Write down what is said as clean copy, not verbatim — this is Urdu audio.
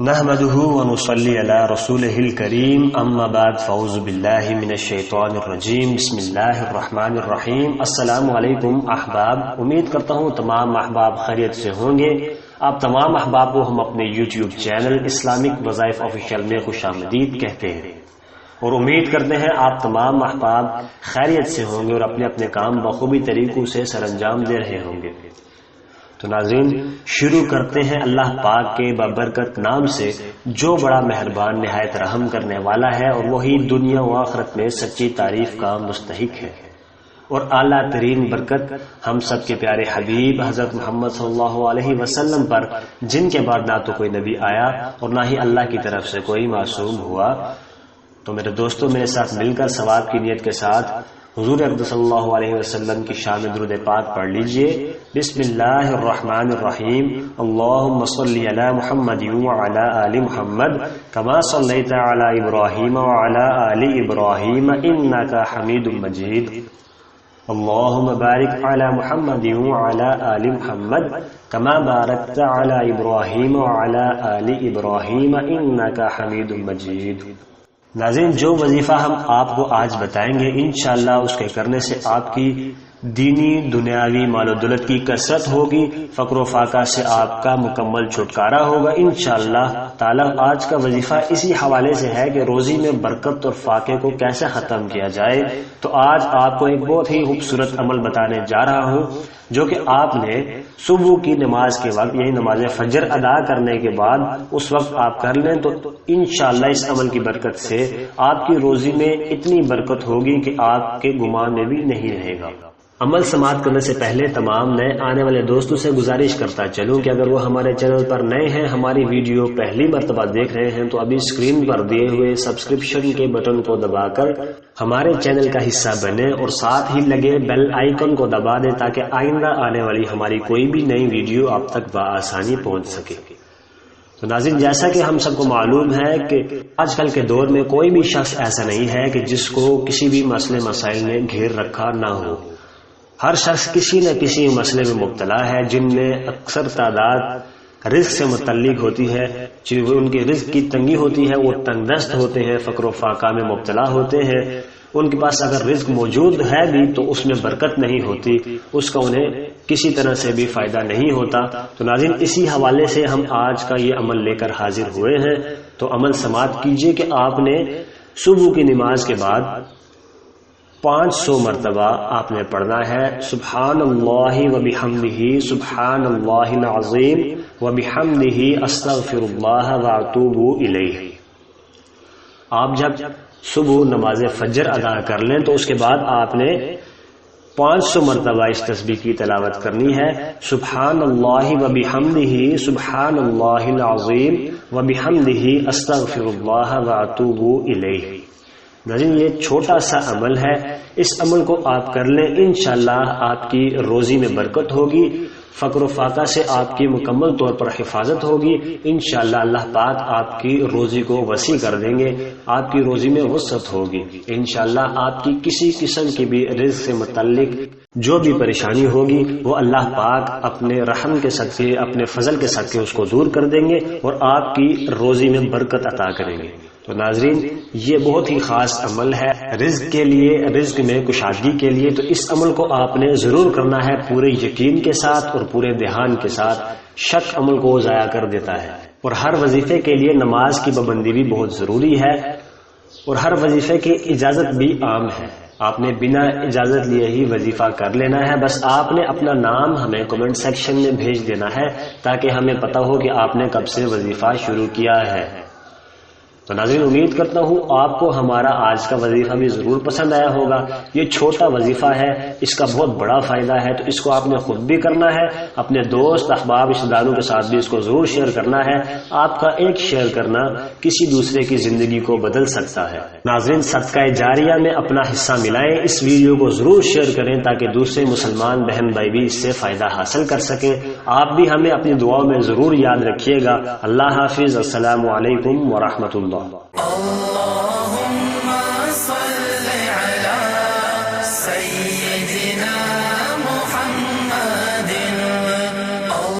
نحمده ونصلي على رسوله الكريم اما بعد فاعوذ بالله من الشیطان الرجیم بسم اللہ الرحمن الرحیم۔ السلام علیکم احباب، امید کرتا ہوں تمام احباب خیریت سے ہوں گے۔ آپ تمام احباب کو ہم اپنے یوٹیوب چینل اسلامک وظائف آفیشیل میں خوش آمدید کہتے ہیں اور امید کرتے ہیں آپ تمام احباب خیریت سے ہوں گے اور اپنے اپنے کام بخوبی طریقوں سے سر انجام دے رہے ہوں گے۔ تو ناظرین، شروع کرتے ہیں اللہ پاک کے بابرکت نام سے جو بڑا مہربان نہایت رحم کرنے والا ہے اور وہی دنیا و آخرت میں سچی تعریف کا مستحق ہے۔ اور اعلیٰ ترین برکت ہم سب کے پیارے حبیب حضرت محمد صلی اللہ علیہ وسلم پر، جن کے بعد نہ تو کوئی نبی آیا اور نہ ہی اللہ کی طرف سے کوئی معصوم ہوا۔ تو میرے دوستوں، میرے ساتھ مل کر ثواب کی نیت کے ساتھ حضور اقدس صلی اللہ علیہ وسلم کی شان درود پاک پڑھ لیجئے۔ بسم اللہ الرحمن الرحیم۔ اللہم صلی علی محمد وعلی آل محمد کما صلیت علی ابراہیم وعلی آل ابراہیم انکا حمید مجید۔ اللہم بارک علی محمد وعلی آل محمد کما بارکت علی ابراہیم وعلی آل ابراہیم انکا حمید مجید۔ ناظرین، جو وظیفہ ہم آپ کو آج بتائیں گے انشاءاللہ اس کے کرنے سے آپ کی دینی دنیاوی مال و دولت کی کثرت ہوگی، فقر و فاقہ سے آپ کا مکمل چھٹکارا ہوگا انشاءاللہ تعالی۔ آج کا وظیفہ اسی حوالے سے ہے کہ روزی میں برکت اور فاقے کو کیسے ختم کیا جائے۔ تو آج آپ کو ایک بہت ہی خوبصورت عمل بتانے جا رہا ہوں جو کہ آپ نے صبح کی نماز کے وقت، یعنی نماز فجر ادا کرنے کے بعد اس وقت آپ کر لیں تو انشاءاللہ اس عمل کی برکت سے آپ کی روزی میں اتنی برکت ہوگی کہ آپ کے گمان میں بھی نہیں رہے گا۔ عمل سماعت کرنے سے پہلے تمام نئے آنے والے دوستوں سے گزارش کرتا چلوں کہ اگر وہ ہمارے چینل پر نئے ہیں، ہماری ویڈیو پہلی مرتبہ دیکھ رہے ہیں تو ابھی اسکرین پر دیے ہوئے سبسکرپشن کے بٹن کو دبا کر ہمارے چینل کا حصہ بنیں اور ساتھ ہی لگے بیل آئیکن کو دبا دیں تاکہ آئندہ آنے والی ہماری کوئی بھی نئی ویڈیو آپ تک بآسانی پہنچ سکے۔ تو ناظرین، جیسا کہ ہم سب کو معلوم ہے کہ آج کل کے دور میں کوئی بھی شخص ایسا نہیں ہے کہ جس کو کسی بھی مسئلے مسائل نے گھیر رکھا نہ ہو۔ ہر شخص کسی نہ کسی مسئلے میں مبتلا ہے، جن میں اکثر تعداد رزق سے متعلق ہوتی ہے، ان کی رزق کی تنگی ہوتی ہے، وہ تنگ دست ہوتے ہیں، فقر و فاقہ میں مبتلا ہوتے ہیں۔ ان کے پاس اگر رزق موجود ہے بھی تو اس میں برکت نہیں ہوتی، اس کا انہیں کسی طرح سے بھی فائدہ نہیں ہوتا۔ تو ناظرین، اسی حوالے سے ہم آج کا یہ عمل لے کر حاضر ہوئے ہیں۔ تو عمل سماعت کیجئے کہ آپ نے صبح کی نماز کے بعد 500 مرتبہ آپ نے پڑھنا ہے سبحان اللہ وبحمدہ سبحان اللہ العظیم وبحمدہ استغفر اللہ واتوب الیہ۔ آپ جب صبح نماز فجر ادا کر لیں تو اس کے بعد آپ نے 500 مرتبہ اس تسبیح کی تلاوت کرنی ہے سبحان اللہ وبحمدہ سبحان اللہ العظیم وبحمدہ استغفر اللہ واتوب الیہ۔ ناظرین، یہ چھوٹا سا عمل ہے، اس عمل کو آپ کر لیں، انشاءاللہ آپ کی روزی میں برکت ہوگی، فقر و فاقہ سے آپ کی مکمل طور پر حفاظت ہوگی انشاءاللہ۔ اللہ پاک آپ کی روزی کو وسیع کر دیں گے، آپ کی روزی میں وسعت ہوگی انشاءاللہ۔ آپ کی کسی قسم کی بھی رزق سے متعلق جو بھی پریشانی ہوگی وہ اللہ پاک اپنے رحم کے صدقے، اپنے فضل کے صدقے اس کو دور کر دیں گے اور آپ کی روزی میں برکت عطا کریں گے۔ تو ناظرین، یہ بہت ہی خاص عمل ہے رزق کے لیے، رزق میں کشادگی کے لیے۔ تو اس عمل کو آپ نے ضرور کرنا ہے پورے یقین کے ساتھ اور پورے دھیان کے ساتھ۔ شک عمل کو ضائع کر دیتا ہے اور ہر وظیفے کے لیے نماز کی پابندی بھی بہت ضروری ہے اور ہر وظیفے کی اجازت بھی عام ہے۔ آپ نے بنا اجازت لیے ہی وظیفہ کر لینا ہے، بس آپ نے اپنا نام ہمیں کمنٹ سیکشن میں بھیج دینا ہے تاکہ ہمیں پتہ ہو کہ آپ نے کب سے وظیفہ شروع کیا ہے۔ تو ناظرین، امید کرتا ہوں آپ کو ہمارا آج کا وظیفہ بھی ضرور پسند آیا ہوگا۔ یہ چھوٹا وظیفہ ہے، اس کا بہت بڑا فائدہ ہے، تو اس کو آپ نے خود بھی کرنا ہے، اپنے دوست احباب رشتہ داروں کے ساتھ بھی اس کو ضرور شیئر کرنا ہے۔ آپ کا ایک شیئر کرنا کسی دوسرے کی زندگی کو بدل سکتا ہے۔ ناظرین، صدقہ جاریہ میں اپنا حصہ ملائیں، اس ویڈیو کو ضرور شیئر کریں تاکہ دوسرے مسلمان بہن بھائی بھی اس سے فائدہ حاصل کر سکیں۔ آپ بھی ہمیں اپنی دعاؤں میں ضرور یاد رکھیے گا۔ اللہ حافظ، السلام علیکم ورحمۃ اللہ۔